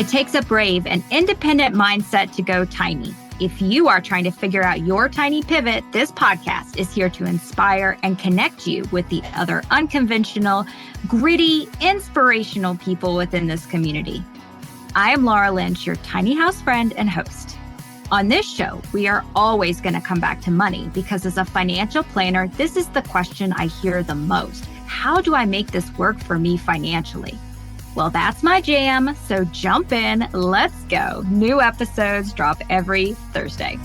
It takes a brave and independent mindset to go tiny. If you are trying to figure out your tiny pivot, this podcast is here to inspire and connect you with the other unconventional, gritty, inspirational people within this community. I am Laura Lynch, your tiny house friend and host. On this show, we are always going to come back to money because as a financial planner, this is the question I hear the most. How do I make this work for me financially? Well, that's my jam, so jump in, let's go. New episodes drop every Thursday.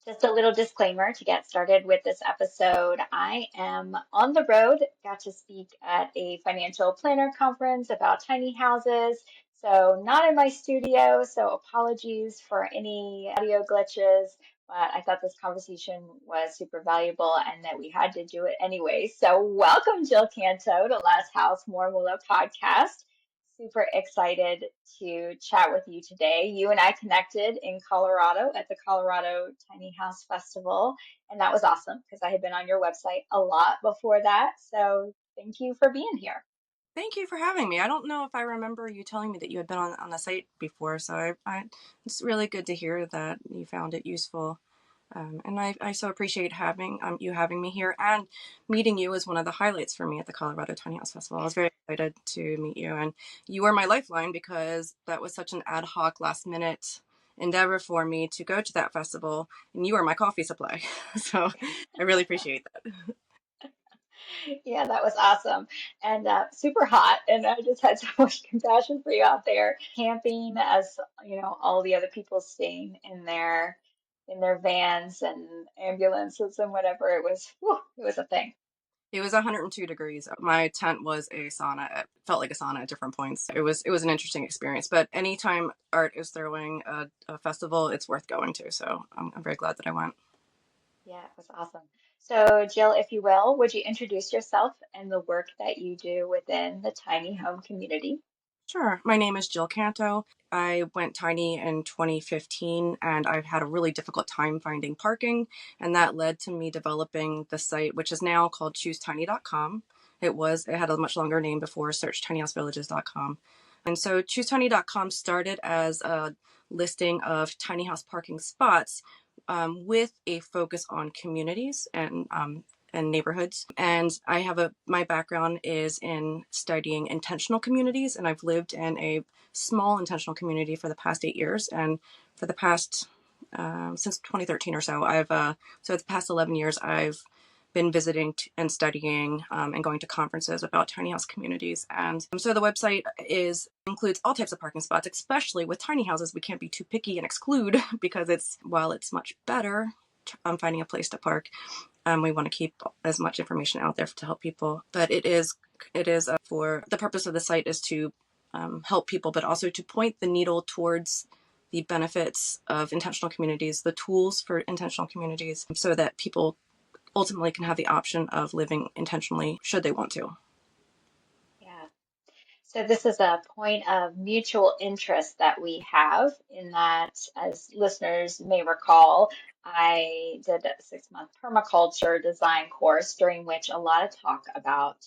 Just a little disclaimer to get started with this episode. I am on the road, got to speak at a financial planner conference about tiny houses, so not in my studio, so apologies for any audio glitches. But I thought this conversation was super valuable and that we had to do it anyway. So welcome, Jill Kanto, to Less House, More Moolah podcast. Super excited to chat with you today. You and I connected in Colorado at the Colorado Tiny House Festival, and that was awesome because I had been on your website a lot before that. So thank you for being here. Thank you for having me. I don't know if I remember you telling me that you had been on the site before, so it's really good to hear that you found it useful. And I so appreciate having you having me here, and meeting you was one of the highlights for me at the Colorado Tiny House Festival. I was very excited to meet you, and you were my lifeline because that was such an ad hoc, last minute endeavor for me to go to that festival, and you were my coffee supply. So I really appreciate that. Yeah, that was awesome and super hot. And I just had so much compassion for you out there camping, as you know, all the other people staying in their vans and ambulances and whatever. It was a thing. It was 102 degrees. My tent was a sauna. It felt like a sauna at different points. It was an interesting experience. But anytime art is throwing a festival, it's worth going to. So I'm very glad that I went. Yeah, it was awesome. So, Jill, if you will, would you introduce yourself and the work that you do within the tiny home community? Sure. My name is Jill Kanto. I went tiny in 2015, and I've had a really difficult time finding parking. And that led to me developing the site, which is now called choosetiny.com. It had a much longer name before, search tinyhousevillages.com. And so choosetiny.com started as a listing of tiny house parking spots with a focus on communities and neighborhoods. And my background is in studying intentional communities, and I've lived in a small intentional community for the past 8 years. And for the past, since 2013 or so, so the past 11 years, I've been visiting and studying and going to conferences about tiny house communities. And so the website includes all types of parking spots, especially with tiny houses. We can't be too picky and exclude because while it's much better finding a place to park, we want to keep as much information out there to help people. But it is for the purpose of the site is to help people, but also to point the needle towards the benefits of intentional communities, the tools for intentional communities, so that people ultimately can have the option of living intentionally should they want to. Yeah. So this is a point of mutual interest that we have in that, as listeners may recall, I did a 6-month permaculture design course during which a lot of talk about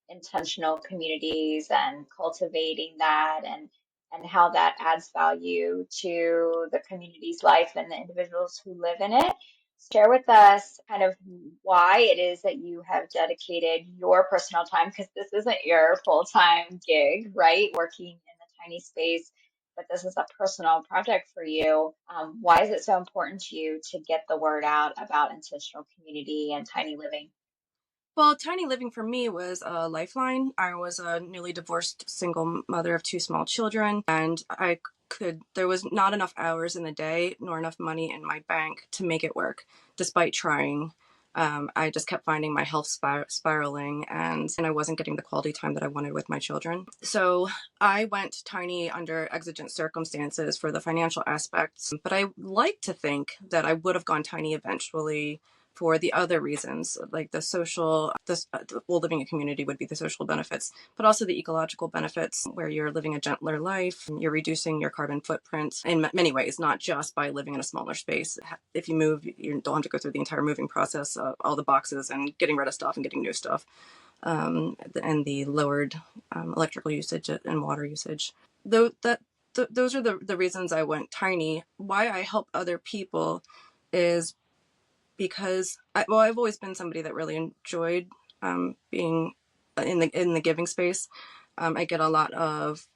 intentional communities and cultivating that and how that adds value to the community's life and the individuals who live in it. Share with us kind of why it is that you have dedicated your personal time, because this isn't your full-time gig, right? Working in the tiny space, but this is a personal project for you. Why is it so important to you to get the word out about intentional community and tiny living? Well, tiny living for me was a lifeline. I was a newly divorced single mother of 2 small children, and there was not enough hours in the day nor enough money in my bank to make it work, despite trying. I just kept finding my health spiraling, and I wasn't getting the quality time that I wanted with my children. So I went tiny under exigent circumstances for the financial aspects, but I like to think that I would have gone tiny eventually for the other reasons, like living in community would be the social benefits, but also the ecological benefits, where you're living a gentler life, you're reducing your carbon footprint in many ways, not just by living in a smaller space. If you move, you don't have to go through the entire moving process, all the boxes and getting rid of stuff and getting new stuff. and the lowered electrical usage and water usage. Though those are the reasons I went tiny. Why I help other people is because I've always been somebody that really enjoyed being in the giving space. I get a lot of,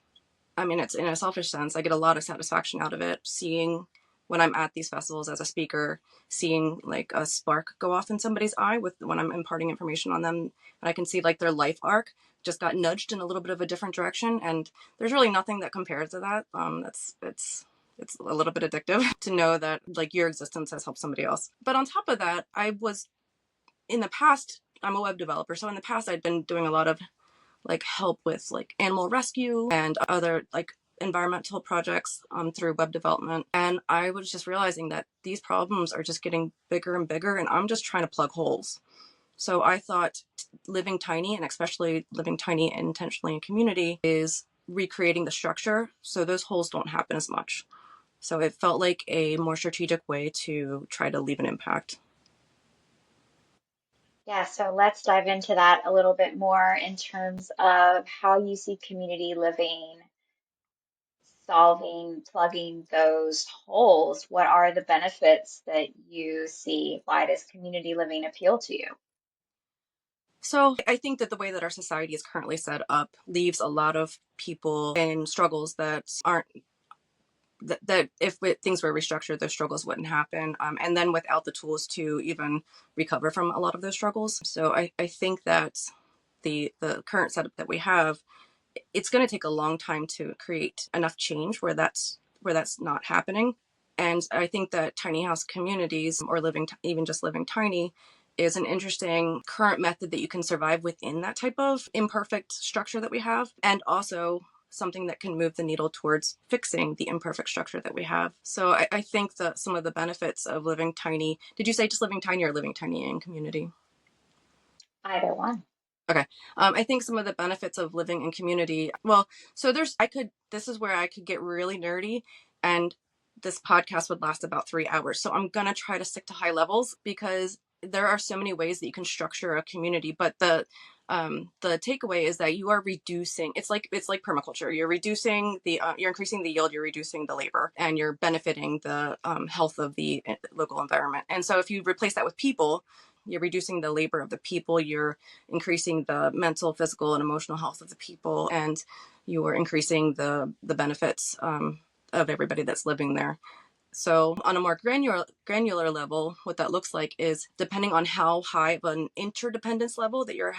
I mean, it's in a selfish sense, I get a lot of satisfaction out of it, seeing when I'm at these festivals as a speaker, seeing like a spark go off in somebody's eye with when I'm imparting information on them, and I can see like their life arc just got nudged in a little bit of a different direction, and there's really nothing that compares to that. It's a little bit addictive to know that like your existence has helped somebody else. But on top of that, I was in the past, I'm a web developer, so in the past I'd been doing a lot of like help with like animal rescue and other like environmental projects through web development. And I was just realizing that these problems are just getting bigger and bigger, and I'm just trying to plug holes. So I thought living tiny, and especially living tiny intentionally in community, is recreating the structure so those holes don't happen as much. So it felt like a more strategic way to try to leave an impact. Yeah, so let's dive into that a little bit more in terms of how you see community living solving, plugging those holes. What are the benefits that you see? Why does community living appeal to you? So I think that the way that our society is currently set up leaves a lot of people in struggles that aren't that if things were restructured, those struggles wouldn't happen. And then without the tools to even recover from a lot of those struggles. So I think that the current setup that we have, it's going to take a long time to create enough change where that's not happening. And I think that tiny house communities or even just living tiny is an interesting current method that you can survive within that type of imperfect structure that we have, and also something that can move the needle towards fixing the imperfect structure that we have. So I think that some of the benefits of living tiny, did you say just living tiny or living tiny in community? Either one. Okay. I think some of the benefits of living in community, well, so this is where I could get really nerdy, and this podcast would last about 3 hours. So I'm going to try to stick to high levels because there are so many ways that you can structure a community. But the takeaway is that you are reducing, it's like permaculture. You're increasing the yield, you're reducing the labor, and you're benefiting the health of the local environment. And so if you replace that with people, you're reducing the labor of the people, you're increasing the mental, physical, and emotional health of the people, and you are increasing the benefits of everybody that's living there. So on a more granular level, what that looks like is depending on how high of an interdependence level that you're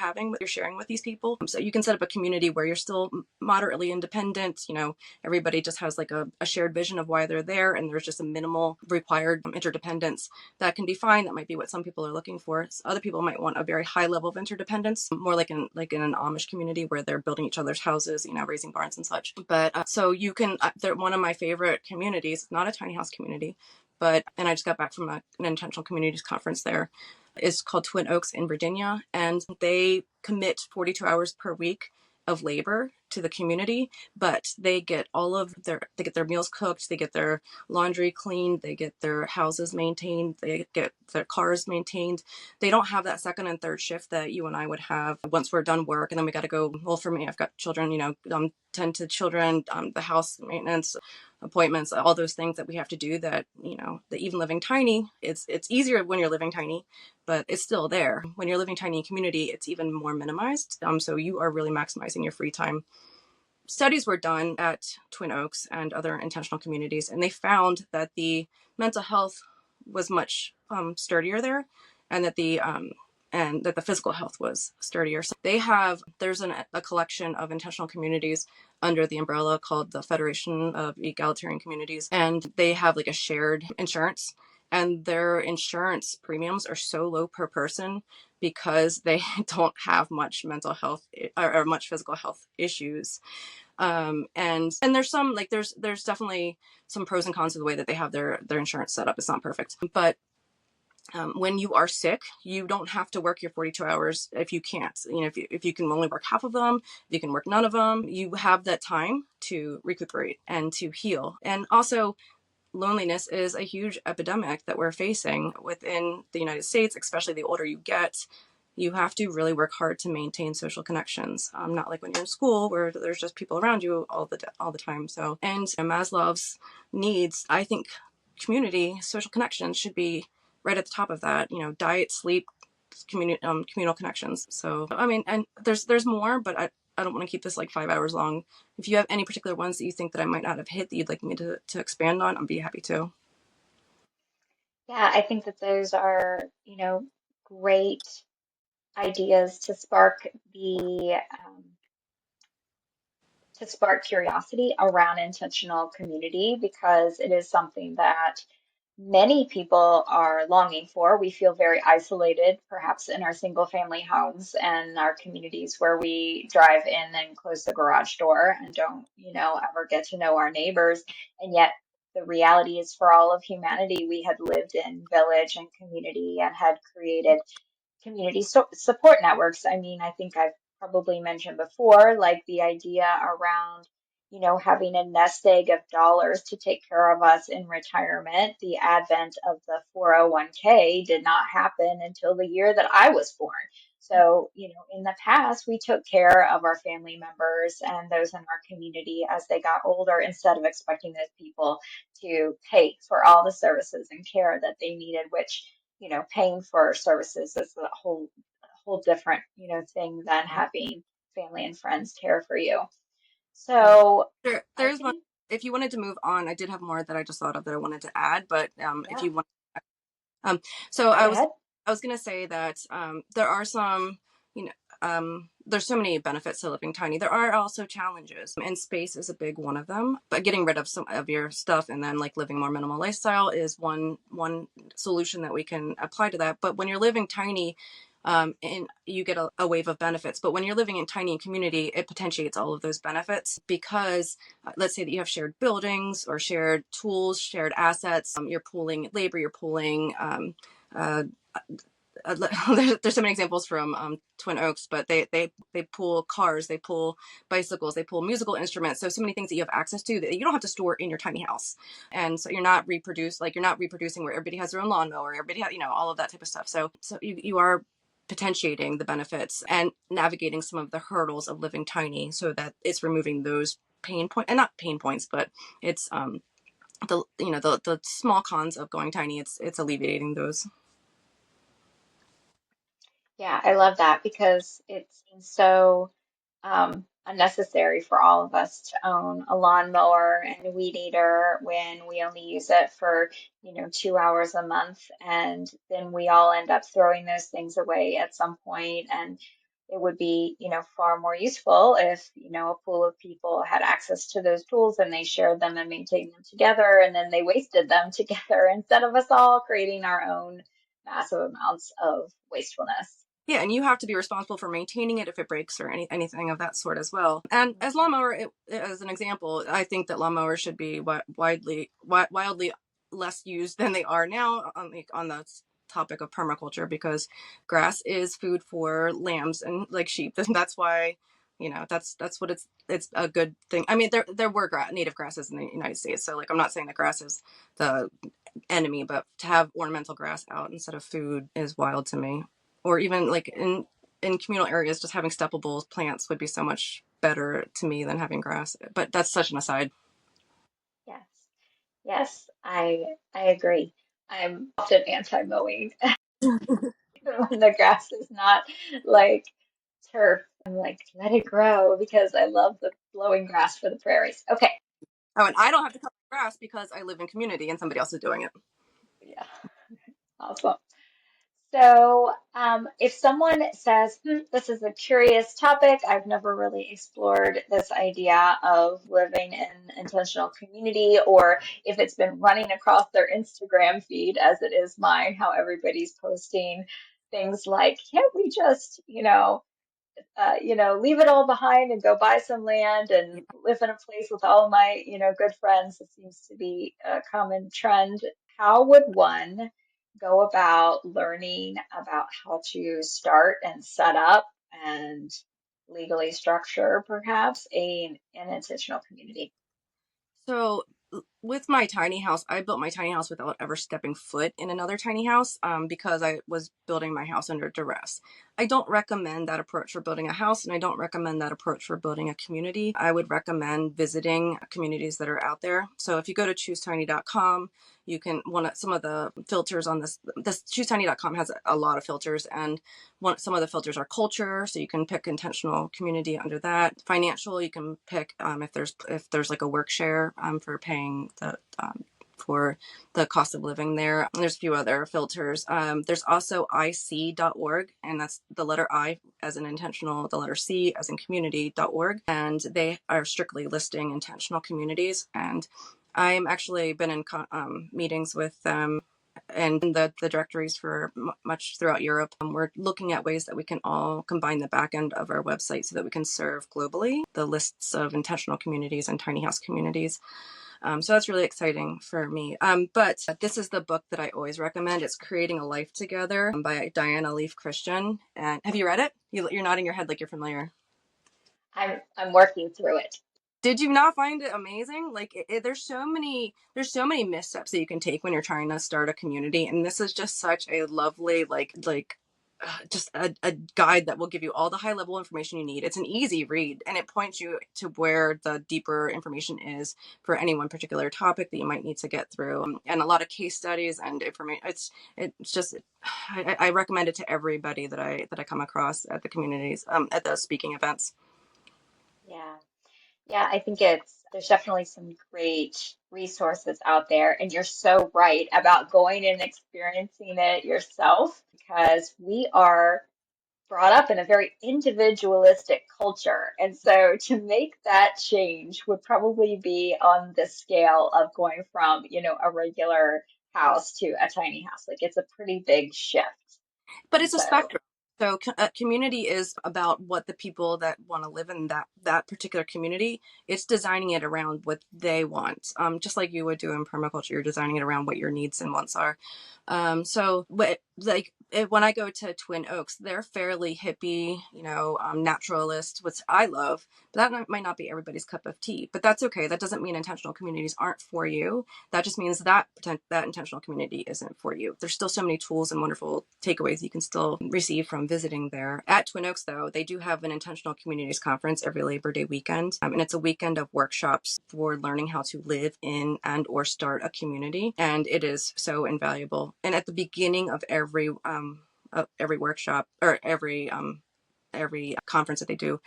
sharing with these people. So you can set up a community where you're still moderately independent. You know, everybody just has like a shared vision of why they're there, and there's just a minimal required interdependence. That can be fine. That might be what some people are looking for. So other people might want a very high level of interdependence, more like in an Amish community where they're building each other's houses, you know, raising barns and such. But so you can. They're one of my favorite communities. Not a tiny house community, and I just got back from an intentional communities conference there. It's called Twin Oaks in Virginia, and they commit 42 hours per week of labor to the community, but they get their meals cooked, they get their laundry cleaned, they get their houses maintained, they get their cars maintained. They don't have that second and third shift that you and I would have once we're done work, and then we got to go. Well, for me, I've got children, you know, tend to children, the house maintenance, appointments, all those things that we have to do that, you know, that even living tiny, it's easier when you're living tiny, but it's still there. When you're living tiny in community, it's even more minimized. So you are really maximizing your free time. Studies were done at Twin Oaks and other intentional communities, and they found that the mental health was much sturdier there, and that the physical health was sturdier. So there's a collection of intentional communities under the umbrella called the Federation of Egalitarian Communities, and they have like a shared insurance, and their insurance premiums are so low per person because they don't have much mental health or much physical health issues. And there's some like there's definitely some pros and cons to the way that they have their insurance set up. It's not perfect, but when you are sick, you don't have to work your 42 hours if you can't. You know, if you can only work half of them, if you can work none of them, you have that time to recuperate and to heal. And also, loneliness is a huge epidemic that we're facing within the United States, especially the older you get. you have to really work hard to maintain social connections. Not like when you're in school where there's just people around you all the time. So, and Maslow's needs, I think community, social connections should be right at the top of that. Diet, sleep, communal connections. So, I mean, and there's more, but I don't want to keep this like 5 hours long. If you have any particular ones that you think that I might not have hit that you'd like me to expand on, I'd be happy to. Yeah, I think that those are, great ideas um, to spark curiosity around intentional community because it is something that many people are longing for. We feel very isolated, perhaps in our single family homes and our communities where we drive in and close the garage door and don't, ever get to know our neighbors. And yet, the reality is for all of humanity, we had lived in village and community and had created community support networks. I mean, I think I've probably mentioned before, like the idea around, having a nest egg of dollars to take care of us in retirement. The advent of the 401k did not happen until the year that I was born. So, in the past, we took care of our family members and those in our community as they got older instead of expecting those people to pay for all the services and care that they needed, which paying for services is a whole different, thing than having family and friends care for you. Yeah. So I There's one. think, If you wanted to move on, I did have more that I just thought of that I wanted to add. But if yeah, you want, um, so right ahead. I was gonna say that there are some, there's so many benefits to living tiny. There are also challenges, and space is a big one of them. But getting rid of some of your stuff and then like living more minimal lifestyle is one solution that we can apply to that. But when you're living tiny, and you get a wave of benefits. But when you're living in tiny community, it potentiates all of those benefits because let's say that you have shared buildings or shared tools, shared assets. You're pooling labor, you're pooling. Uh, there's so many examples from Twin Oaks, but they pull cars, they pull bicycles, they pull musical instruments. So many things that you have access to that you don't have to store in your tiny house, and so you're not reproducing where everybody has their own lawnmower, everybody has, all of that type of stuff. So you are potentiating the benefits and navigating some of the hurdles of living tiny, so that it's removing those pain point and not pain points, but it's the small cons of going tiny. It's alleviating those. Yeah, I love that because it seems so unnecessary for all of us to own a lawnmower and a weed eater when we only use it for, 2 hours a month. And then we all end up throwing those things away at some point. And it would be, far more useful if, a pool of people had access to those tools and they shared them and maintained them together and then they wasted them together instead of us all creating our own massive amounts of wastefulness. Yeah, and you have to be responsible for maintaining it if it breaks or anything of that sort as well. And as lawnmower, as an example, I think that lawnmowers should be wildly less used than they are now on the topic of permaculture, because grass is food for lambs and like sheep. And that's why, that's what it's a good thing. I mean, there were native grasses in the United States, so like I'm not saying that grass is the enemy, but to have ornamental grass out instead of food is wild to me. Or even like in communal areas, just having steppable plants would be so much better to me than having grass. But that's such an aside. Yes, yes, I agree. I'm often anti-mowing when the grass is not like turf. I'm like, let it grow because I love the blowing grass for the prairies. Okay, Oh, and I don't have to cut grass because I live in community and somebody else is doing it. yeah, awesome. So, if someone says, this is a curious topic, I've never really explored this idea of living in intentional community, or if it's been running across their Instagram feed as it is mine, how everybody's posting things like, can't we just, leave it all behind and go buy some land and live in a place with all my, good friends. It seems to be a common trend. How would one go about learning about how to start and set up and legally structure perhaps an intentional community? So with my tiny house, I built my tiny house without ever stepping foot in another tiny house, because I was building my house under duress. I don't recommend that approach for building a house, and I don't recommend that approach for building a community. I would recommend visiting communities that are out there. So if you go to choosetiny.com, you can some of the filters on this choosetiny.com has a lot of filters, and some of the filters are culture, so you can pick intentional community under that. Financial, you can pick if there's like a work share for paying for the cost of living there. And there's a few other filters. There's also ic.org, and that's the letter I as in intentional, the letter C as in community.org. And they are strictly listing intentional communities. And I'm actually been in meetings with them and the directories for much throughout Europe. We're looking at ways that we can all combine the back end of our website so that we can serve globally the lists of intentional communities and tiny house communities. So that's really exciting for me. But this is the book that I always recommend. It's Creating a Life Together by Diana Leaf Christian. And have you read it? You're nodding your head like you're familiar. I'm working through it. Did you not find it amazing? Like there's so many missteps that you can take when you're trying to start a community, and this is just such a lovely just a guide that will give you all the high level information you need. It's an easy read, and it points you to where the deeper information is for any one particular topic that you might need to get through, and a lot of case studies and information. It's just I recommend it to everybody that I come across at the communities, at the speaking events. Yeah. Yeah, I think there's definitely some great resources out there. And you're so right about going and experiencing it yourself because we are brought up in a very individualistic culture. And so to make that change would probably be on the scale of going from, a regular house to a tiny house. Like it's a pretty big shift. But And it's a so, spectrum. So community is about what the people that want to live in that particular community. It's designing it around what they want, just like you would do in permaculture. You're designing it around what your needs and wants are. When I go to Twin Oaks, they're fairly hippie, naturalist, which I love. But might not be everybody's cup of tea. But that's okay. That doesn't mean intentional communities aren't for you. That just means that intentional community isn't for you. There's still so many tools and wonderful takeaways you can still receive from visiting there. At Twin Oaks, though, they do have an intentional communities conference every Labor Day weekend, and it's a weekend of workshops for learning how to live in and or start a community, and it is so invaluable. And at the beginning of every workshop or every conference that they do,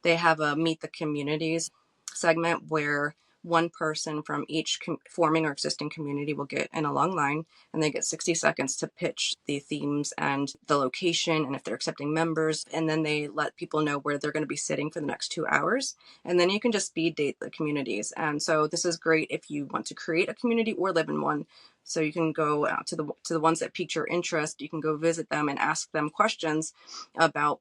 they have a Meet the Communities segment where one person from each forming or existing community will get in a long line, and they get 60 seconds to pitch the themes and the location and if they're accepting members. And then they let people know where they're going to be sitting for the next 2 hours. And then you can just speed date the communities. And so this is great if you want to create a community or live in one. So you can go out to the ones that pique your interest. You can go visit them and ask them questions about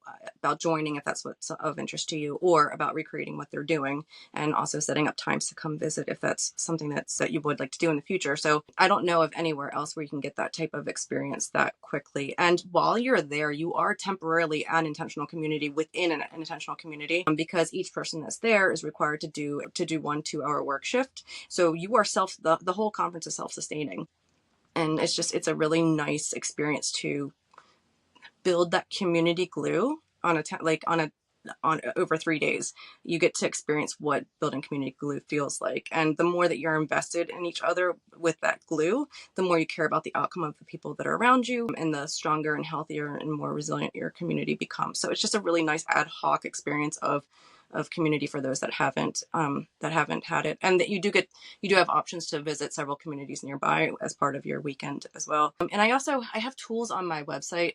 joining if that's what's of interest to you, or about recreating what they're doing, and also setting up times to come visit if that's something that you would like to do in the future. So I don't know of anywhere else where you can get that type of experience that quickly. And while you're there, you are temporarily an intentional community within an intentional community, because each person that's there is required to do 1 2-hour work shift. So you are the whole conference is self-sustaining. And it's a really nice experience to build that community glue on on over 3 days. You get to experience what building community glue feels like. And the more that you're invested in each other with that glue, the more you care about the outcome of the people that are around you, and the stronger and healthier and more resilient your community becomes. So it's just a really nice ad hoc experience of community for those that haven't had it, and that you do have options to visit several communities nearby as part of your weekend as well. And I have tools on my website.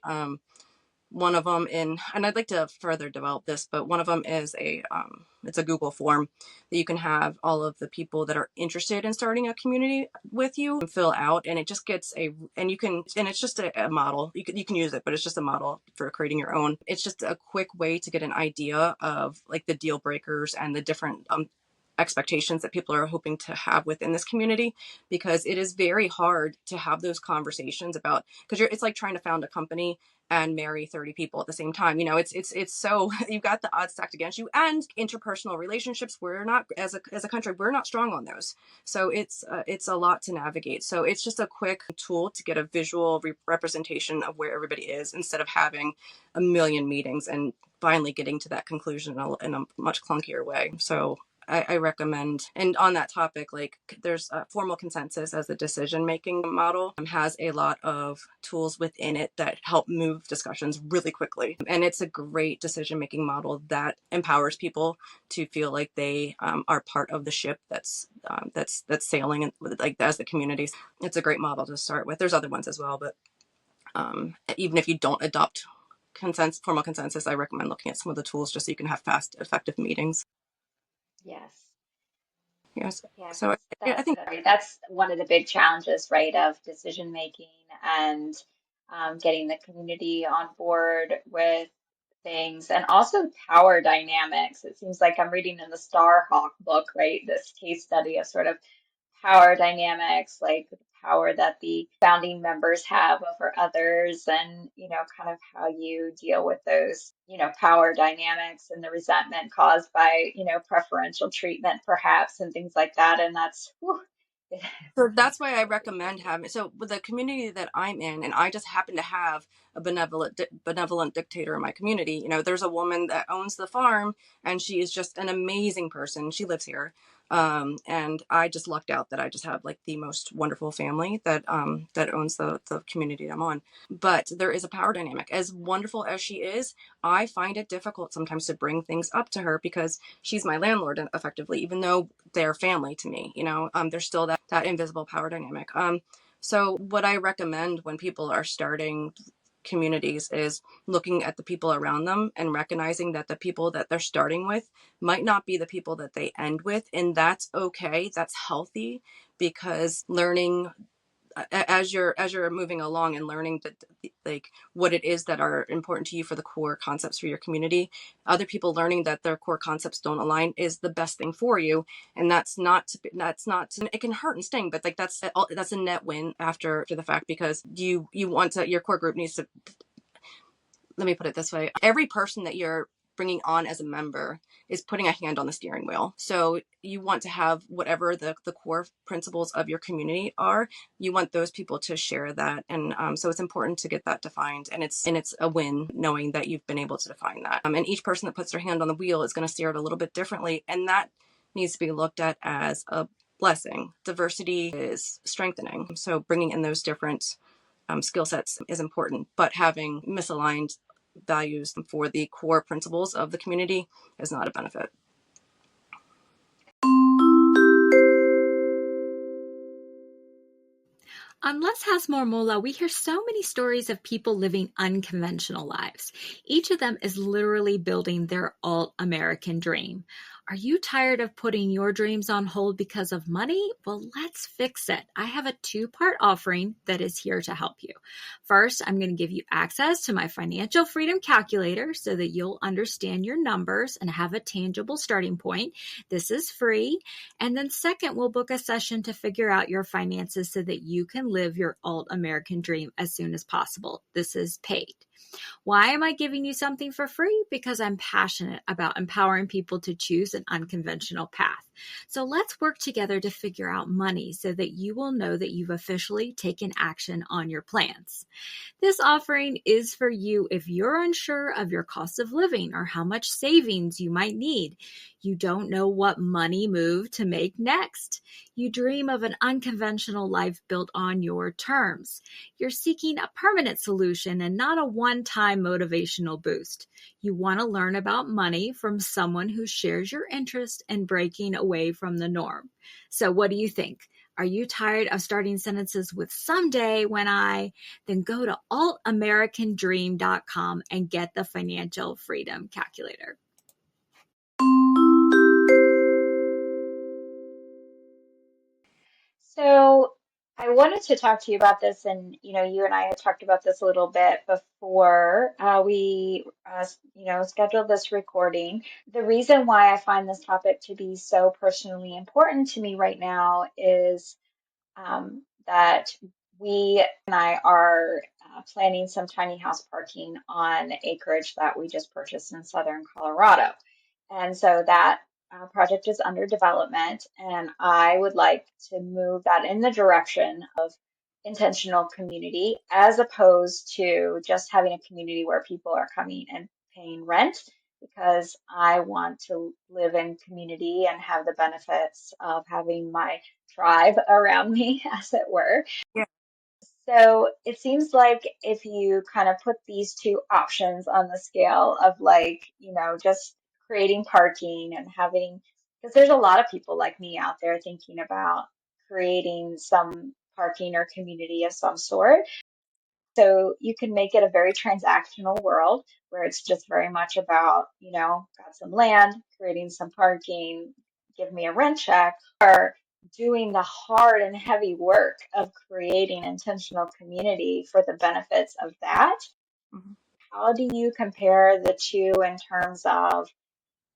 One of them and I'd like to further develop this, but one of them is it's a Google form that you can have all of the people that are interested in starting a community with you fill out, and it just gets and it's just a model. You can use it, but it's just a model for creating your own. It's just a quick way to get an idea of like the deal breakers and the different expectations that people are hoping to have within this community, because it is very hard to have those conversations about, because it's like trying to found a company and marry 30 people at the same time. It's so you've got the odds stacked against you. And interpersonal relationships, we're not, as a country, we're not strong on those. So it's a lot to navigate. So it's just a quick tool to get a visual representation of where everybody is, instead of having a million meetings and finally getting to that conclusion in a much clunkier way. So I recommend, and on that topic, like, there's a formal consensus as the decision-making model, has a lot of tools within it that help move discussions really quickly. And it's a great decision-making model that empowers people to feel like they are part of the ship that's sailing, and like, as the community. It's a great model to start with. There's other ones as well, but even if you don't adopt formal consensus, I recommend looking at some of the tools just so you can have fast, effective meetings. Yes. Yes. Yeah, So I think that's one of the big challenges, right, of decision making and getting the community on board with things, and also power dynamics. It seems like I'm reading in the Starhawk book, right, this case study of sort of power dynamics, like the power that the founding members have over others, and kind of how you deal with those power dynamics and the resentment caused by preferential treatment perhaps, and things like that. And that's whew, So that's why I recommend having, so with the community that I'm in, and I just happen to have a benevolent dictator in my community. There's a woman that owns the farm, and she is just an amazing person. She lives here. And I just lucked out that I just have, like, the most wonderful family that owns the community I'm on. But there is a power dynamic. As wonderful as she is, I find it difficult sometimes to bring things up to her, because she's my landlord, effectively, even though they're family to me. There's still that invisible power dynamic. So what I recommend when people are starting communities is looking at the people around them and recognizing that the people that they're starting with might not be the people that they end with. And that's okay. That's healthy, because learning as you're moving along and learning that, like, what it is that are important to you for the core concepts for your community, other people learning that their core concepts don't align is the best thing for you. And that's not it can hurt and sting, but, like, that's a net win after the fact, because you want to, your core group needs to, let me put it this way, every person that you're bringing on as a member is putting a hand on the steering wheel. So you want to have whatever the core principles of your community are, you want those people to share that. And so it's important to get that defined. And it's a win knowing that you've been able to define that. And each person that puts their hand on the wheel is going to steer it a little bit differently. And that needs to be looked at as a blessing. Diversity is strengthening. So bringing in those different skill sets is important, but having misaligned values for the core principles of the community is not a benefit. On Less Has More Mola, we hear so many stories of people living unconventional lives. Each of them is literally building their alt-American dream. Are you tired of putting your dreams on hold because of money? Well, let's fix it. I have a 2-part offering that is here to help you. First, I'm going to give you access to my financial freedom calculator so that you'll understand your numbers and have a tangible starting point. This is free. And then second, we'll book a session to figure out your finances so that you can live your alt-American dream as soon as possible. This is paid. Why am I giving you something for free? Because I'm passionate about empowering people to choose an unconventional path. So let's work together to figure out money so that you will know that you've officially taken action on your plans. This offering is for you if you're unsure of your cost of living or how much savings you might need. You don't know what money move to make next. You dream of an unconventional life built on your terms. You're seeking a permanent solution and not a one-time motivational boost. You want to learn about money from someone who shares your interest in breaking away from the norm. So what do you think? Are you tired of starting sentences with someday when I? Then go to altamericandream.com and get the financial freedom calculator. So I wanted to talk to you about this, and you and I had talked about this a little bit before we scheduled this recording. The reason why I find this topic to be so personally important to me right now is that we and I are planning some tiny house parking on acreage that we just purchased in southern Colorado. And so that project is under development, and I would like to move that in the direction of intentional community as opposed to just having a community where people are coming and paying rent, because I want to live in community and have the benefits of having my tribe around me, as it were. Yeah. So it seems like if you kind of put these two options on the scale of like, just creating parking and having, because there's a lot of people like me out there thinking about creating some parking or community of some sort. So you can make it a very transactional world where it's just very much about, got some land, creating some parking, give me a rent check, or doing the hard and heavy work of creating intentional community for the benefits of that. Mhm. How do you compare the two in terms of,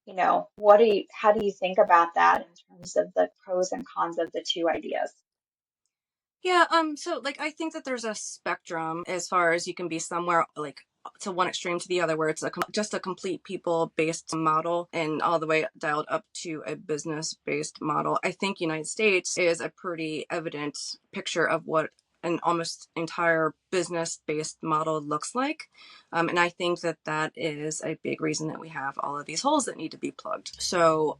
how do you think about that in terms of the pros and cons of the two ideas? Yeah, so like I think that there's a spectrum as far as you can be somewhere like to one extreme to the other, where it's just a complete people-based model and all the way dialed up to a business-based model. I think United States is a pretty evident picture of what an almost entire business-based model looks like. And I think that that is a big reason that we have all of these holes that need to be plugged. So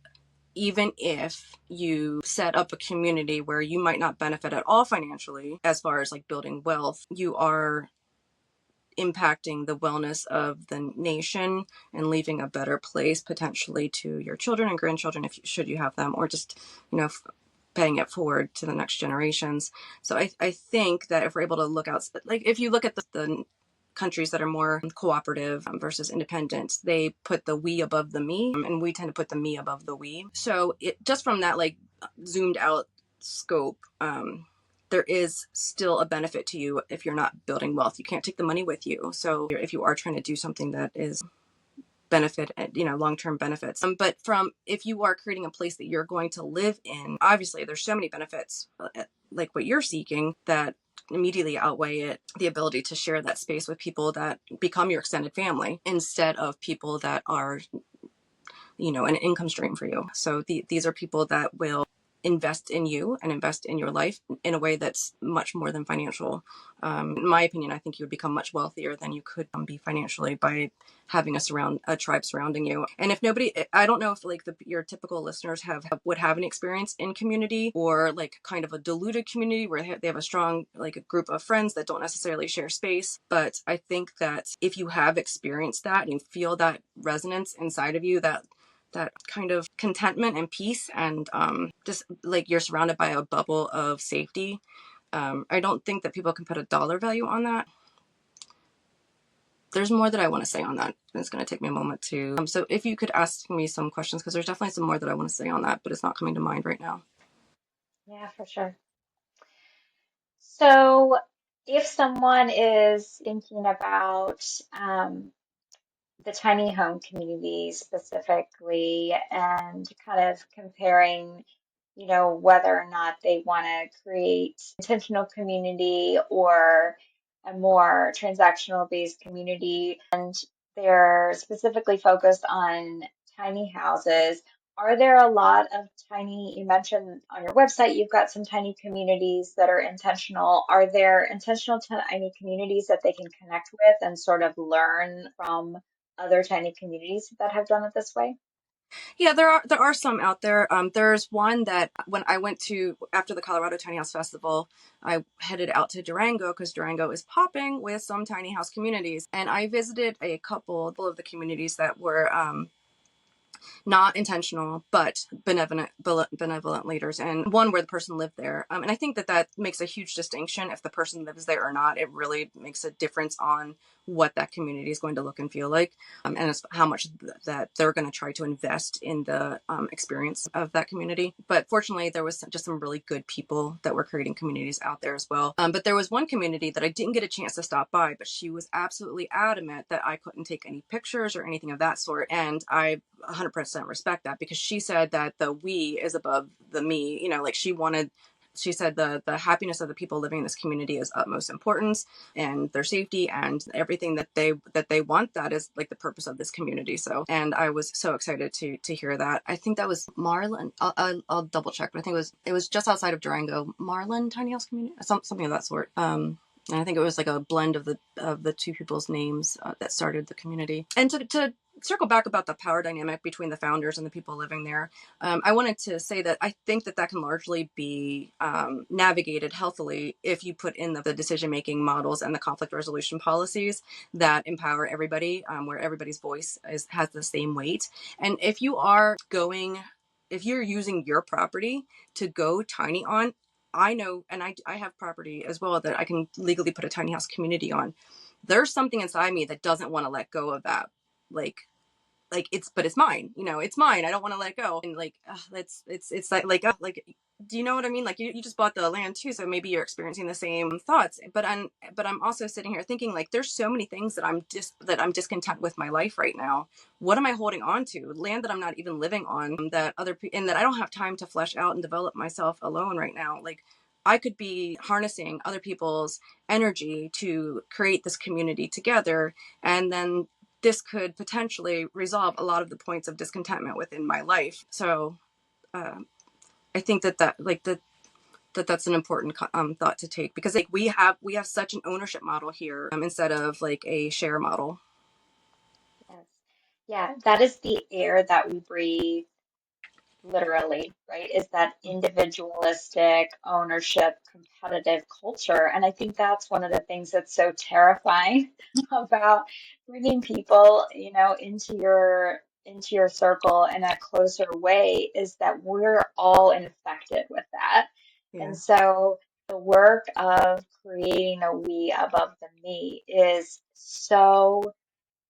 even if you set up a community where you might not benefit at all financially, as far as like building wealth, you are impacting the wellness of the nation and leaving a better place potentially to your children and grandchildren, if you, should you have them, or just, you know, paying it forward to the next generations. So I think that if we're able to look out, like if you look at the countries that are more cooperative versus independent, they put the we above the me, and we tend to put the me above the we. So it just from that like zoomed out scope, there is still a benefit to you if you're not building wealth. You can't take the money with you. So if you are trying to do something that is benefit, long-term benefits, but from if you are creating a place that you're going to live in, obviously there's so many benefits like what you're seeking that immediately outweigh it, the ability to share that space with people that become your extended family instead of people that are an income stream for you. So these are people that will invest in you and invest in your life in a way that's much more than financial. In my opinion, I think you would become much wealthier than you could be financially by having a tribe surrounding you. And if nobody, I don't know if like your typical listeners would have an experience in community, or like kind of a diluted community where they have a strong like a group of friends that don't necessarily share space. But I think that if you have experienced that and you feel that resonance inside of you, that kind of contentment and peace, and just like you're surrounded by a bubble of safety. I don't think that people can put a dollar value on that. There's more that I want to say on that. It's going to take me a moment to. So if you could ask me some questions, because there's definitely some more that I want to say on that, but it's not coming to mind right now. Yeah, for sure. So if someone is thinking about the tiny home community specifically and kind of comparing, whether or not they want to create intentional community or a more transactional based community, and they're specifically focused on tiny houses. Are there a lot of you mentioned on your website, you've got some tiny communities that are intentional. Are there intentional tiny communities that they can connect with and sort of learn from other tiny communities that have done it this way? Yeah, there are some out there. There's one that when I went to after the Colorado Tiny House Festival, I headed out to Durango because Durango is popping with some tiny house communities, and I visited a couple of the communities that were not intentional but benevolent leaders, and one where the person lived there. And I think that makes a huge distinction if the person lives there or not. It really makes a difference on what that community is going to look and feel like, and it's how much that they're going to try to invest in the experience of that community. But fortunately, there was just some really good people that were creating communities out there as well. But there was one community that I didn't get a chance to stop by, but she was absolutely adamant that I couldn't take any pictures or anything of that sort. And I 100% respect that, because she said that the we is above the me. You know, like she said the happiness of the people living in this community is utmost importance, and their safety and everything that they want. That is like the purpose of this community. So, and I was so excited to hear that. I think that was Marlin. I'll double check, but I think it was just outside of Durango, Marlin Tiny House Community, something of that sort. And I think it was like a blend of the two people's names that started the community. And to circle back about the power dynamic between the founders and the people living there, I wanted to say that I think that can largely be navigated healthily if you put in the decision-making models and the conflict resolution policies that empower everybody, where everybody's voice has the same weight. And if you're using your property to go tiny on, I know, and I have property as well that I can legally put a tiny house community on. There's something inside me that doesn't want to let go of that. Like it's mine, it's mine. I don't want to let it go. And like, it's like, do you know what I mean? Like you just bought the land too. So maybe you're experiencing the same thoughts, but I'm also sitting here thinking like, there's so many things that I'm discontent with my life right now. What am I holding on to? Land that I'm not even living on, that other people, and that I don't have time to flesh out and develop myself alone right now. Like I could be harnessing other people's energy to create this community together. And then this could potentially resolve a lot of the points of discontentment within my life. So I think that's an important thought to take, because like we have such an ownership model here, instead of like a share model. Yes. Yeah, that is the air that we breathe, literally, right? Is that individualistic ownership, competitive culture. And I think that's one of the things that's so terrifying about bringing people, into your circle in a closer way, is that we're all infected with that. Yeah. And so the work of creating a we above the me is so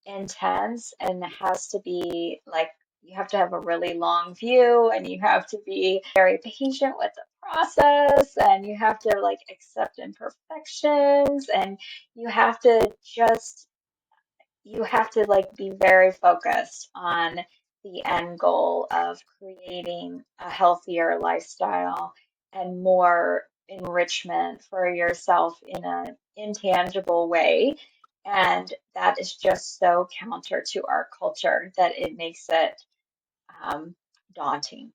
intense, and has to be like, you have to have a really long view, and you have to be very patient with the process, and you have to like accept imperfections, and you have to just you have to like be very focused on the end goal of creating a healthier lifestyle and more enrichment for yourself in an intangible way. And that is just so counter to our culture that it makes it daunting.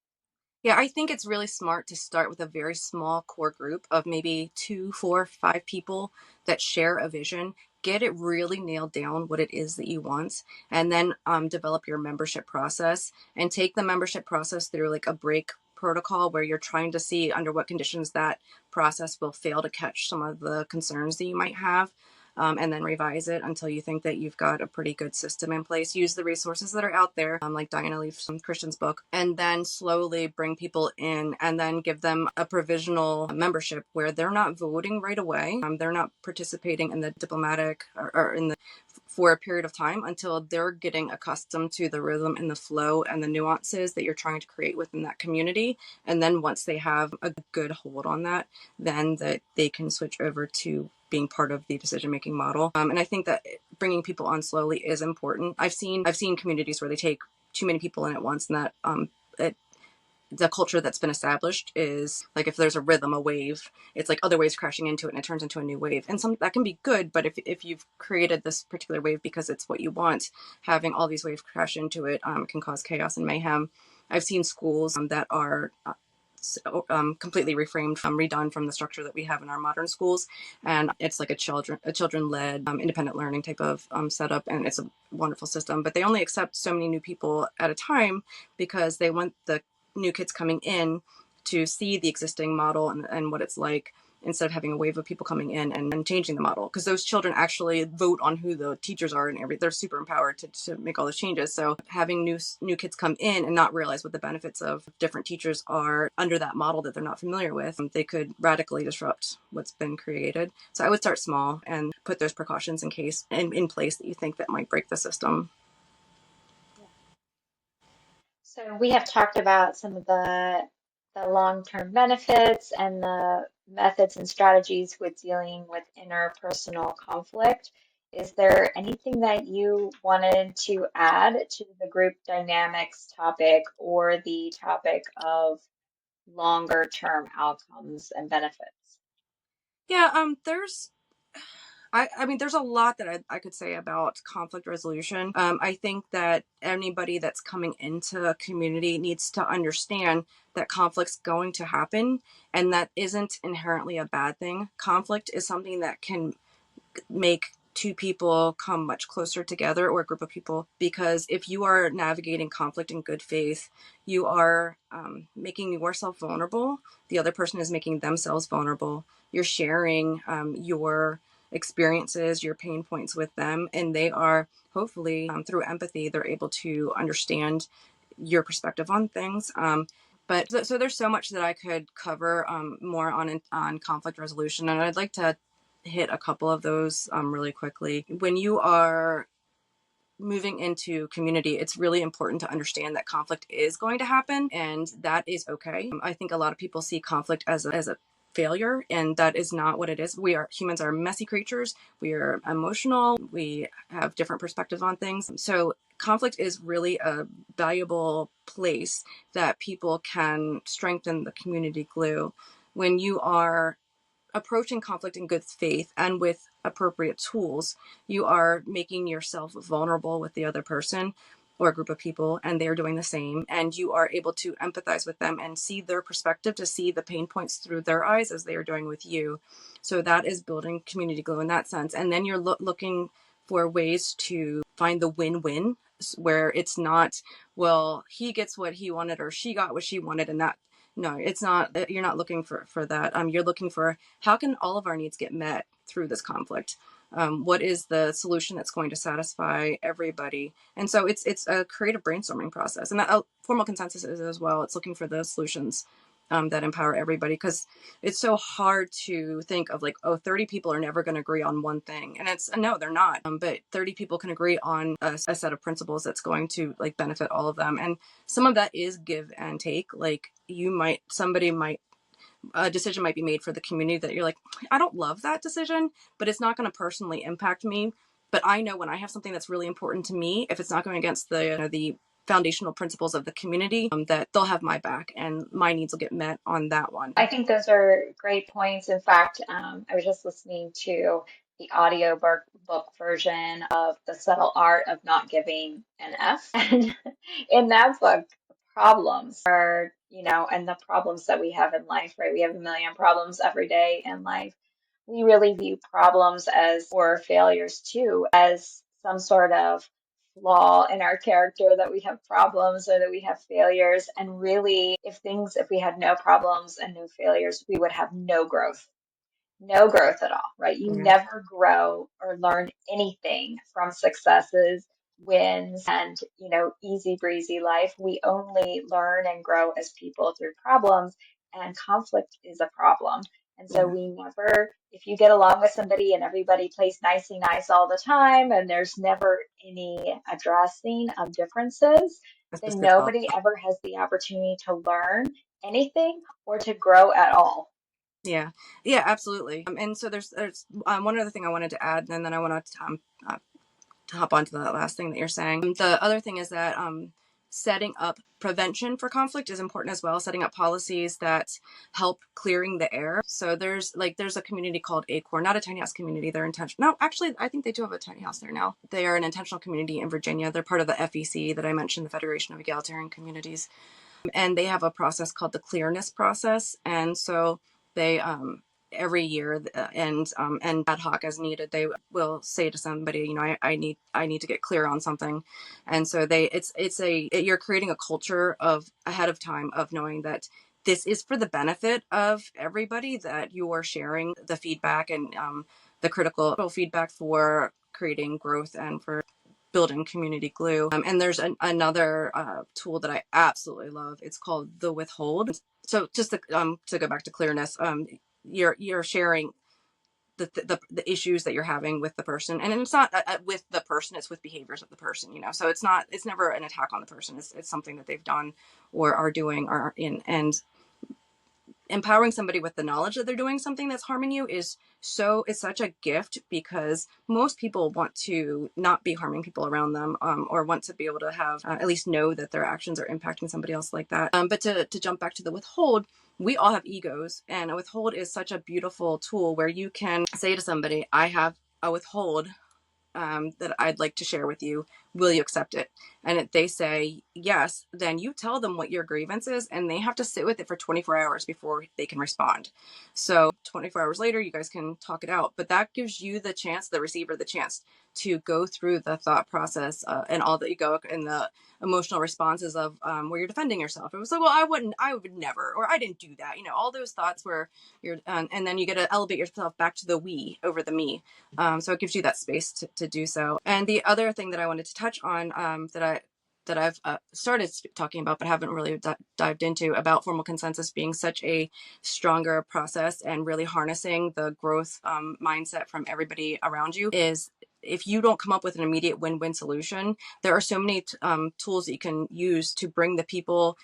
Yeah, I think it's really smart to start with a very small core group of maybe 2, 4, 5 people that share a vision. Get it really nailed down what it is that you want, and then develop your membership process, and take the membership process through like a break protocol where you're trying to see under what conditions that process will fail to catch some of the concerns that you might have. And then revise it until you think that you've got a pretty good system in place. Use the resources that are out there, like Diana Leaf's Christian's book, and then slowly bring people in, and then give them a provisional membership where they're not voting right away. They're not participating in the diplomatic or in the for a period of time, until they're getting accustomed to the rhythm and the flow and the nuances that you're trying to create within that community. And then once they have a good hold on that, then that they can switch over to being part of the decision-making model. And I think that bringing people on slowly is important. I've seen communities where they take too many people in at once, and that the culture that's been established is like, if there's a rhythm, a wave, it's like other waves crashing into it, and it turns into a new wave. And some that can be good, but if you've created this particular wave because it's what you want, having all these waves crash into it can cause chaos and mayhem. I've seen schools that are completely reframed redone from the structure that we have in our modern schools, and it's like a children-led independent learning type of setup, and it's a wonderful system, but they only accept so many new people at a time, because they want the new kids coming in to see the existing model and what it's like, instead of having a wave of people coming in and changing the model, because those children actually vote on who the teachers are and they're super empowered to make all those changes. So having new kids come in and not realize what the benefits of different teachers are under that model that they're not familiar with, they could radically disrupt what's been created. So I would start small and put those precautions in place that you think that might break the system. So we have talked about some of the long-term benefits and the methods and strategies with dealing with interpersonal conflict. Is there anything that you wanted to add to the group dynamics topic or the topic of longer term outcomes and benefits? Yeah, I mean, there's a lot that I could say about conflict resolution. I think that anybody that's coming into a community needs to understand that conflict's going to happen, and that isn't inherently a bad thing. Conflict is something that can make two people come much closer together, or a group of people, because if you are navigating conflict in good faith, you are making yourself vulnerable. The other person is making themselves vulnerable. You're sharing your experiences, your pain points with them, and they are hopefully through empathy, they're able to understand your perspective on things. But so there's so much that I could cover more on conflict resolution, and I'd like to hit a couple of those really quickly. When you are moving into community, it's really important to understand that conflict is going to happen, and that is okay. I think a lot of people see conflict as a failure, and that is not what it is. Humans are messy creatures. We are emotional. We have different perspectives on things. So conflict is really a valuable place that people can strengthen the community glue. When you are approaching conflict in good faith and with appropriate tools, you are making yourself vulnerable with the other person or a group of people, and they're doing the same. And you are able to empathize with them and see their perspective, to see the pain points through their eyes as they are doing with you. So that is building community glue in that sense. And then you're looking for ways to find the win-win, where it's not, well, he gets what he wanted or she got what she wanted, and that, no, it's not. You're not looking for that. You're looking for, how can all of our needs get met through this conflict? What is the solution that's going to satisfy everybody? And so it's a creative brainstorming process, and that formal consensus is as well. It's looking for the solutions that empower everybody, because it's so hard to think of like, oh, 30 people are never going to agree on one thing, and it's no, they're not. But 30 people can agree on a set of principles that's going to like benefit all of them, and some of that is give and take. Like a decision might be made for the community that you're like, I don't love that decision, but it's not going to personally impact me. But I know when I have something that's really important to me, if it's not going against the foundational principles of the community, that they'll have my back and my needs will get met on that one. I think those are great points. In fact, I was just listening to the audio book version of The Subtle Art of Not Giving an F. And in that book, problems are, and the problems that we have in life, right? We have a million problems every day in life. We really view problems as, or failures too, as some sort of flaw in our character, that we have problems or that we have failures. And really, if we had no problems and no failures, we would have no growth. No growth at all, right? You Yeah. never grow or learn anything from successes, wins, and, easy breezy life. We only learn and grow as people through problems, and conflict is a problem. And so Yeah. we never, if you get along with somebody and everybody plays nicey nice all the time and there's never any addressing of differences, That's then just good talk. nobody ever has the opportunity to learn anything or to grow at all. Yeah. Yeah, absolutely. And so there's one other thing I wanted to add, and then I want to hop onto the last thing that you're saying. The other thing is that setting up prevention for conflict is important as well. Setting up policies that help clearing the air. So there's a community called Acorn, not a tiny house community. They're intentional. No, actually, I think they do have a tiny house there now. They are an intentional community in Virginia. They're part of the FEC that I mentioned, the Federation of Egalitarian Communities, and they have a process called the clearness process. And so they every year and ad hoc as needed, they will say to somebody, I need to get clear on something. And so you're creating a culture of ahead of time of knowing that this is for the benefit of everybody, that you are sharing the feedback and the critical feedback for creating growth and for building community glue. And there's another tool that I absolutely love. It's called the withhold. So just to go back to clearness, you're sharing the issues that you're having with the person, and it's not with the person, it's with behaviors of the person, so it's never an attack on the person. It's something that they've done or are doing or are in. And empowering somebody with the knowledge that they're doing something that's harming you it's such a gift, because most people want to not be harming people around them, or want to be able to have at least know that their actions are impacting somebody else like that. But to jump back to the withhold, we all have egos, and a withhold is such a beautiful tool where you can say to somebody, I have a withhold that I'd like to share with you. Will you accept it? And if they say yes, then you tell them what your grievance is, and they have to sit with it for 24 hours before they can respond. So 24 hours later, you guys can talk it out. But that gives you the chance, the receiver, the chance to go through the thought process and all the egoic and the emotional responses of where you're defending yourself. It was like, well, I would never, or I didn't do that. All those thoughts where you're, and then you get to elevate yourself back to the we over the me. So it gives you that space to do so. And the other thing that I wanted to touch on that I've started talking about, but haven't really dived into, about formal consensus being such a stronger process and really harnessing the growth mindset from everybody around you, is if you don't come up with an immediate win-win solution, there are so many tools that you can use to bring the people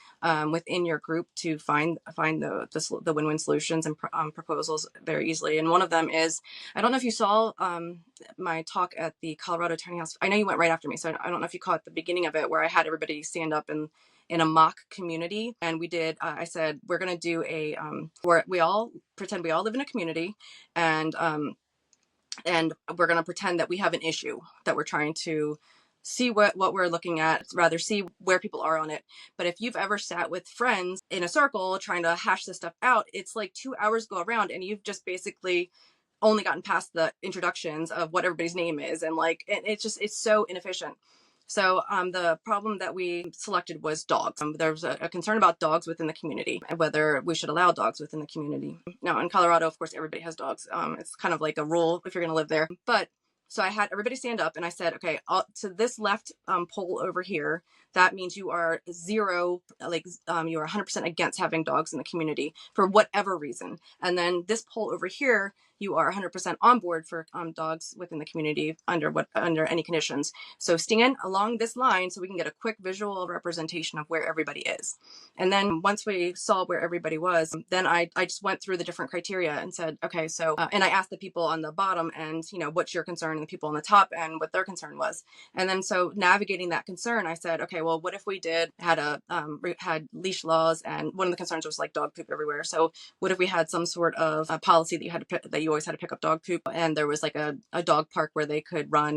within your group to find the win-win solutions and proposals very easily. And one of them is, I don't know if you saw my talk at the Colorado Tiny House. I know you went right after me, so I don't know if you caught the beginning of it, where I had everybody stand up in a mock community. And we did, I said, we're going to do where we all pretend we all live in a community, and we're going to pretend that we have an issue that we're trying to see what we're looking at, rather see where people are on it. But if you've ever sat with friends in a circle trying to hash this stuff out, it's like 2 hours go around and you've just basically only gotten past the introductions of what everybody's name is, and it's so inefficient. So the problem that we selected was dogs. There was a concern about dogs within the community, and whether we should allow dogs within the community. Now, in Colorado, of course, everybody has dogs. It's kind of like a rule if you're going to live there. But so I had everybody stand up, and I said, okay, to this left pole over here, that means you are zero, you are 100% against having dogs in the community for whatever reason. And then this pole over here, you are 100% on board for dogs within the community under any conditions. So stand along this line so we can get a quick visual representation of where everybody is. And then once we saw where everybody was, then I just went through the different criteria and said, okay, so, and I asked the people on the bottom and, what's your concern, and the people on the top and what their concern was. And then so navigating that concern, I said, okay, well, what if we had leash laws, and one of the concerns was like dog poop everywhere. So what if we had some sort of a policy that you always had to pick up dog poop, and there was like a dog park where they could run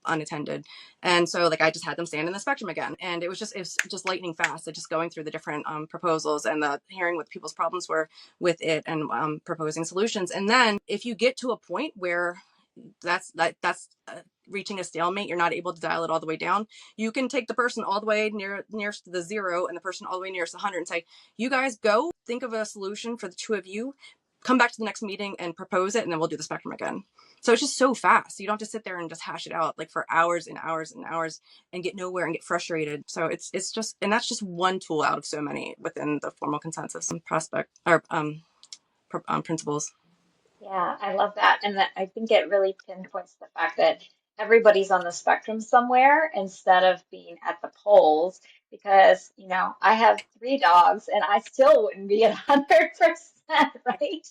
unattended. And so I just had them stand in the spectrum again, and it was just lightning fast. So just going through the different proposals and hearing what people's problems were with it, and proposing solutions. And then if you get to a point where that's reaching a stalemate, you're not able to dial it all the way down, you can take the person all the way nearest to the 0 and the person all the way nearest 100 and say, you guys go think of a solution for the two of you, come back to the next meeting and propose it, and then we'll do the spectrum again. So it's just so fast. You don't have to sit there and just hash it out for hours and hours and hours and get nowhere and get frustrated. So it's just, and that's just one tool out of so many within the formal consensus and principles. Yeah, I love that. And that, I think it really pinpoints the fact that everybody's on the spectrum somewhere instead of being at the poles. Because, I have 3 dogs and I still wouldn't be at 100%, right?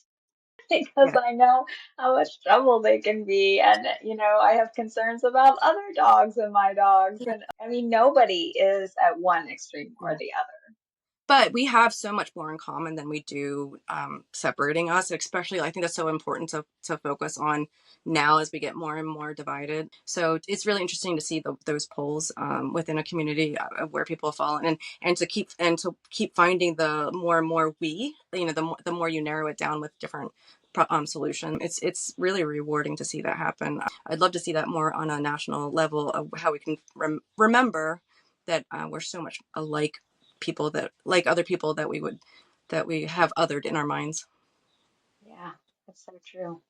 Because Yeah. I know how much trouble they can be. And, I have concerns about other dogs and my dogs. Yeah. And I mean, nobody is at one extreme or Yeah. the other. But we have so much more in common than we do separating us. Especially, I think that's so important to focus on now as we get more and more divided. So it's really interesting to see those polls within a community of where people have fallen, and to keep finding the more and more the more you narrow it down with different solution. It's really rewarding to see that happen. I'd love to see that more on a national level of how we can remember that we're so much alike, people that like other people that we would that we have othered in our minds. Yeah, that's so true.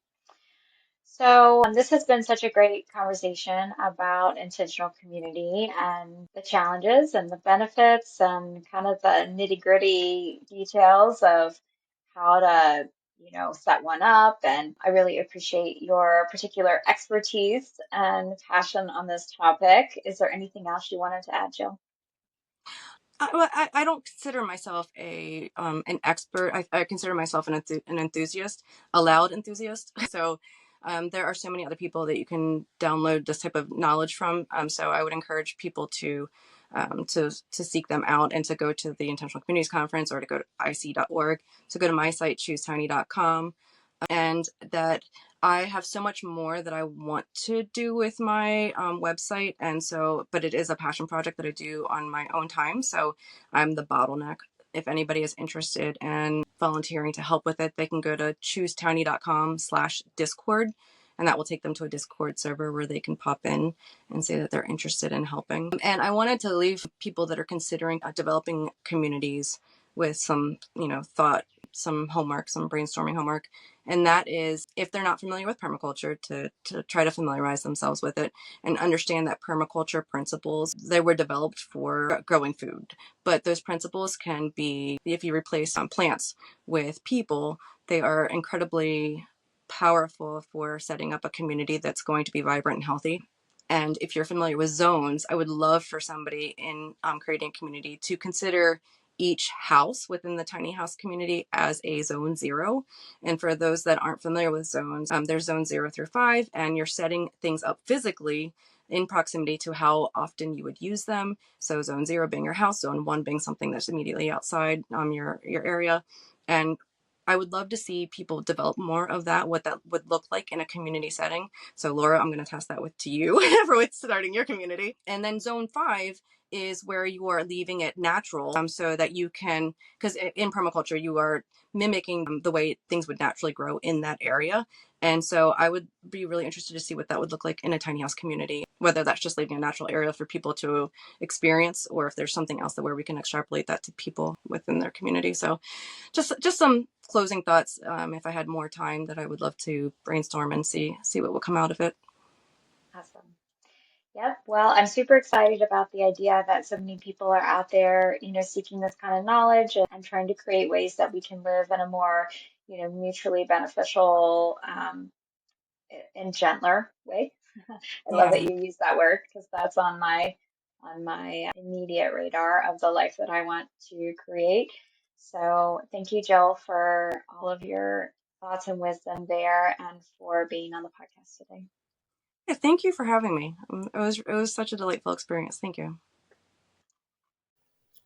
So, this has been such a great conversation about intentional community and the challenges and the benefits and kind of the nitty-gritty details of how to, set one up. And I really appreciate your particular expertise and passion on this topic. Is there anything else you wanted to add, Jill? I don't consider myself an expert. I consider myself an enthusiast, a loud enthusiast. So there are so many other people that you can download this type of knowledge from. So I would encourage people to seek them out and to go to the Intentional Communities Conference or to go to ic.org, to go to my site, choosetiny.com, and that I have so much more that I want to do with my website. And so, but it is a passion project that I do on my own time. So I'm the bottleneck. If anybody is interested in volunteering to help with it, they can go to choosetiny.com/Discord. And that will take them to a Discord server where they can pop in and say that they're interested in helping. And I wanted to leave people that are considering developing communities with some, thought, some homework, some brainstorming homework. And that is, if they're not familiar with permaculture, to try to familiarize themselves with it and understand that permaculture principles, they were developed for growing food. But those principles can be, if you replace plants with people, they are incredibly powerful for setting up a community that's going to be vibrant and healthy. And if you're familiar with zones, I would love for somebody in creating a community to consider each house within the tiny house community as a zone 0. And for those that aren't familiar with zones, there's zone 0 through 5, and you're setting things up physically in proximity to how often you would use them. So zone 0 being your house, zone 1 being something that's immediately outside your area. And I would love to see people develop more of that, what that would look like in a community setting. So Laura, I'm going to toss that to you for starting your community. And then zone 5 is where you are leaving it natural, so that you can, because in permaculture, you are mimicking the way things would naturally grow in that area. And so I would be really interested to see what that would look like in a tiny house community, whether that's just leaving a natural area for people to experience, or if there's something else where we can extrapolate that to people within their community. So just some closing thoughts, if I had more time, that I would love to brainstorm and see what will come out of it. Awesome. Yep. Well, I'm super excited about the idea that so many people are out there, seeking this kind of knowledge and trying to create ways that we can live in a more, mutually beneficial and gentler way. I love Yeah. that you use that word because that's on my immediate radar of the life that I want to create. So thank you, Jill, for all of your thoughts and wisdom there and for being on the podcast today. Yeah, thank you for having me. It was such a delightful experience. Thank you.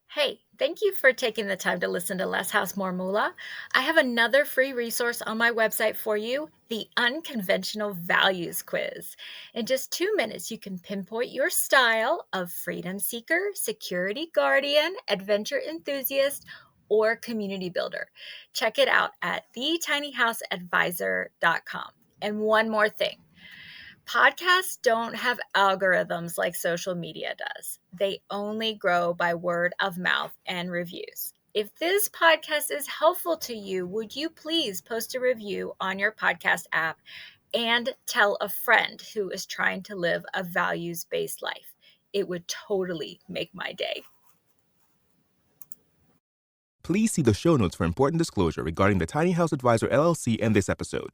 Hey, thank you for taking the time to listen to Less House, More Moolah. I have another free resource on my website for you, the Unconventional Values Quiz. In just 2 minutes, you can pinpoint your style of freedom seeker, security guardian, adventure enthusiast, or community builder. Check it out at thetinyhouseadvisor.com. And one more thing. Podcasts don't have algorithms like social media does. They only grow by word of mouth and reviews. If this podcast is helpful to you, would you please post a review on your podcast app and tell a friend who is trying to live a values-based life? It would totally make my day. Please see the show notes for important disclosure regarding the Tiny House Advisor LLC and this episode.